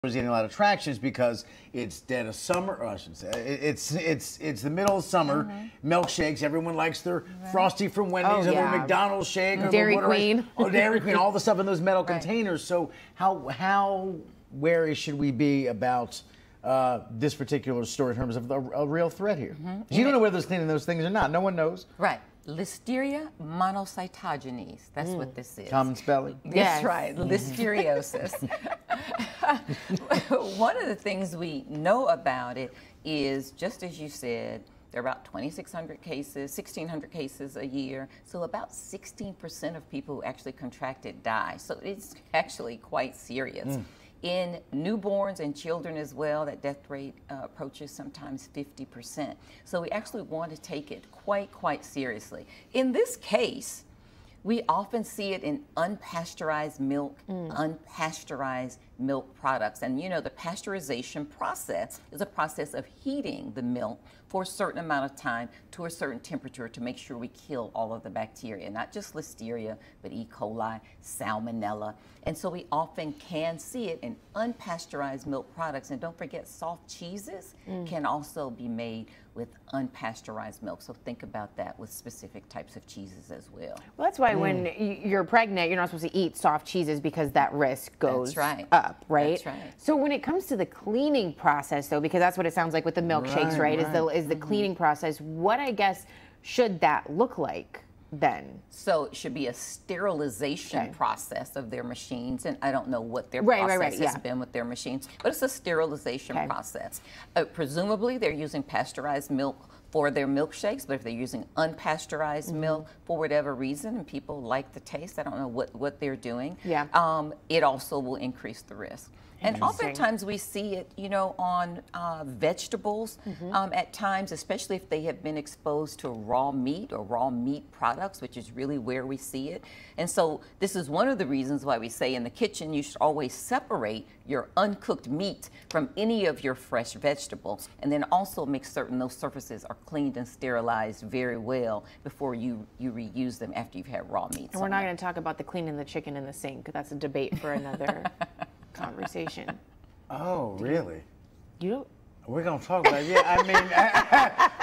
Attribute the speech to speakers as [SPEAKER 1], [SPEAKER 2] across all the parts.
[SPEAKER 1] was getting a lot of traction is because it's dead of summer. Or I shouldn't say it's the middle of summer. Milkshakes. Everyone likes their Frosty from Wendy's or their McDonald's shake or
[SPEAKER 2] Dairy Queen.
[SPEAKER 1] Dairy Queen. All the stuff in those metal containers. So how wary should we be about this particular story in terms of a real threat here? You don't know whether it's cleaning those things or not. No one knows.
[SPEAKER 3] Right. Listeria monocytogenes. That's what this is.
[SPEAKER 1] Common spelling.
[SPEAKER 3] That's right. Listeriosis. One of the things we know about it is, just as you said, there are about 2,600 cases, 1,600 cases a year. So about 16% of people who actually contract it die. So it's actually quite serious. In newborns and children as well, that death rate approaches sometimes 50%. So we actually want to take it quite seriously. In this case, we often see it in unpasteurized milk, unpasteurized milk products. And you know, the pasteurization process is a process of heating the milk for a certain amount of time to a certain temperature to make sure we kill all of the bacteria, not just Listeria, but E. coli, Salmonella. And so we often can see it in unpasteurized milk products. And don't forget, soft cheeses can also be made with unpasteurized milk. So think about that with specific types of cheeses as well.
[SPEAKER 2] Well, that's why when you're pregnant, you're not supposed to eat soft cheeses because that risk goes up, right?
[SPEAKER 3] That's right.
[SPEAKER 2] So when it comes to the cleaning process, though, because that's what it sounds like with the milkshakes, right? Is the cleaning process. What, I guess, should that look like then?
[SPEAKER 3] So it should be a sterilization process of their machines, and I don't know what their process has been with their machines, but it's a sterilization process. Presumably they're using pasteurized milk for their milkshakes, but if they're using unpasteurized milk for whatever reason and people like the taste, I don't know what they're doing, it also will increase the risk. And oftentimes we see it, you know, on vegetables at times, especially if they have been exposed to raw meat or raw meat products, which is really where we see it. And so this is one of the reasons why we say in the kitchen you should always separate your uncooked meat from any of your fresh vegetables, and then also make certain those surfaces are cleaned and sterilized very well before you reuse them after you've had raw meat.
[SPEAKER 2] And we're not going to talk about the cleaning the chicken in the sink, because that's a debate for another conversation.
[SPEAKER 1] Oh, really?
[SPEAKER 2] You don't?
[SPEAKER 1] We're going to talk about it. Yeah, I mean,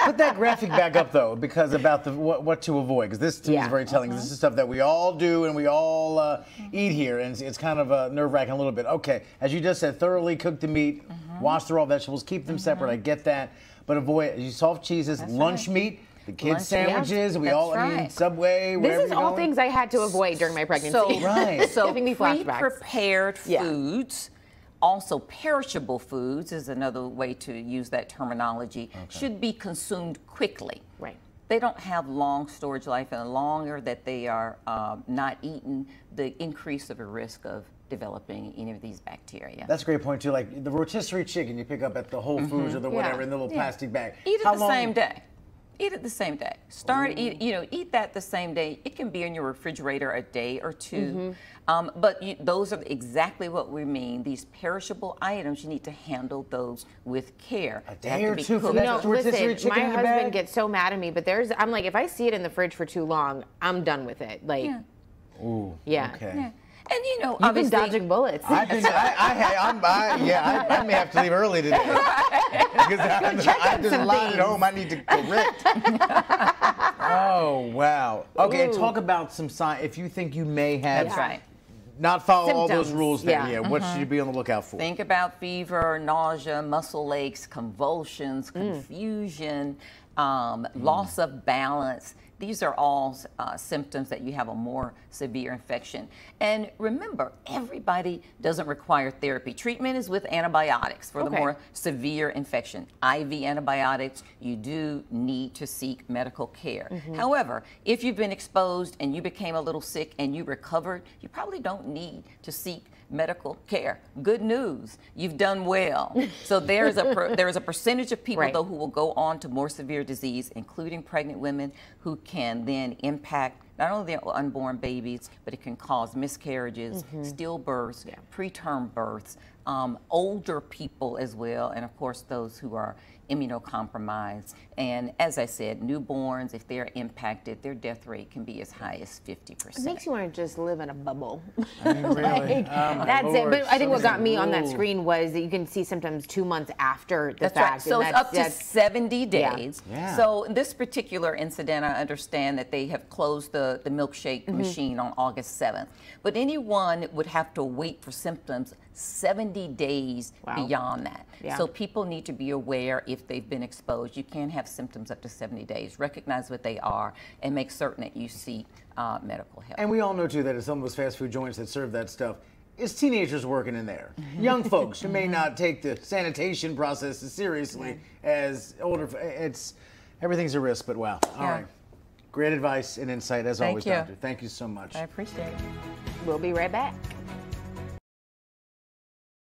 [SPEAKER 1] put that graphic back up, though, because about what to avoid, because this to me is very telling. This is stuff that we all do and we all eat here, and it's kind of nerve-wracking a little bit. Okay, as you just said, thoroughly cook the meat, wash the raw vegetables, keep them separate. I get that, but avoid soft cheeses, lunch meat, the kids' sandwiches. We all, I mean, Subway, wherever
[SPEAKER 2] This is all things I had to avoid during my pregnancy.
[SPEAKER 3] So pre-prepared foods. Also, perishable foods is another way to use that terminology, should be consumed quickly.
[SPEAKER 2] Right.
[SPEAKER 3] They don't have long storage life, and the longer that they are not eaten, the increase of a risk of developing any of these bacteria.
[SPEAKER 1] That's a great point, too. Like the rotisserie chicken you pick up at the Whole Foods or the whatever in the little plastic bag.
[SPEAKER 3] Eat it the same day. Eat it the same day. Eat that the same day. It can be in your refrigerator a day or two. But those are exactly what we mean. These perishable items, you need to handle those with care.
[SPEAKER 1] A day or two for that rotisserie chicken
[SPEAKER 2] my
[SPEAKER 1] in the
[SPEAKER 2] husband
[SPEAKER 1] bag?
[SPEAKER 2] gets so mad at me, but I'm like, if I see it in the fridge for too long, I'm done with it. Like,
[SPEAKER 1] Ooh,
[SPEAKER 2] okay.
[SPEAKER 3] Yeah. And you know,
[SPEAKER 2] You've been dodging bullets.
[SPEAKER 1] I may have to leave early today. Because there's a lot at home I need to correct. Oh, wow. Okay, talk about some signs. If you think you may have not follow all those rules there, what should you be on the lookout for?
[SPEAKER 3] Think about fever, nausea, muscle aches, convulsions, confusion, loss of balance. These are all symptoms that you have a more severe infection. And remember, everybody doesn't require therapy. Treatment is with antibiotics for the more severe infection. IV antibiotics, you do need to seek medical care. However, if you've been exposed and you became a little sick and you recovered, you probably don't need to seek medical care. Good news, you've done well. So there is a percentage of people though who will go on to more severe disease, including pregnant women, who can then impact not only their unborn babies, but it can cause miscarriages, stillbirths, preterm births, older people as well, and of course those who are immunocompromised. And as I said, newborns, if they're impacted, their death rate can be as high as 50%.
[SPEAKER 2] It makes you want to just live in a bubble.
[SPEAKER 1] I mean, really.
[SPEAKER 2] Like, that's
[SPEAKER 1] Lord,
[SPEAKER 2] it. But I think what got me on that
[SPEAKER 1] rules.
[SPEAKER 2] screen was that you can see symptoms 2 months after the
[SPEAKER 3] That's
[SPEAKER 2] fact.
[SPEAKER 3] right. So
[SPEAKER 2] and
[SPEAKER 3] it's up to
[SPEAKER 2] that's
[SPEAKER 3] 70 days.
[SPEAKER 1] Yeah.
[SPEAKER 3] So in this particular incident, I understand that they have closed the milkshake machine on August 7th. But anyone would have to wait for symptoms 70 days beyond that.
[SPEAKER 2] Yeah.
[SPEAKER 3] So people need to be aware if they've been exposed. You can have symptoms up to 70 days. Recognize what they are and make certain that you seek medical help.
[SPEAKER 1] And we all know, too, that at some of those fast food joints that serve that stuff, it's teenagers working in there. Young folks who may not take the sanitation process as seriously as older. Everything's a risk, but wow. All right. Great advice and insight, as always,
[SPEAKER 3] you.
[SPEAKER 1] Doctor. Thank you so much.
[SPEAKER 3] I appreciate it.
[SPEAKER 2] We'll be right back.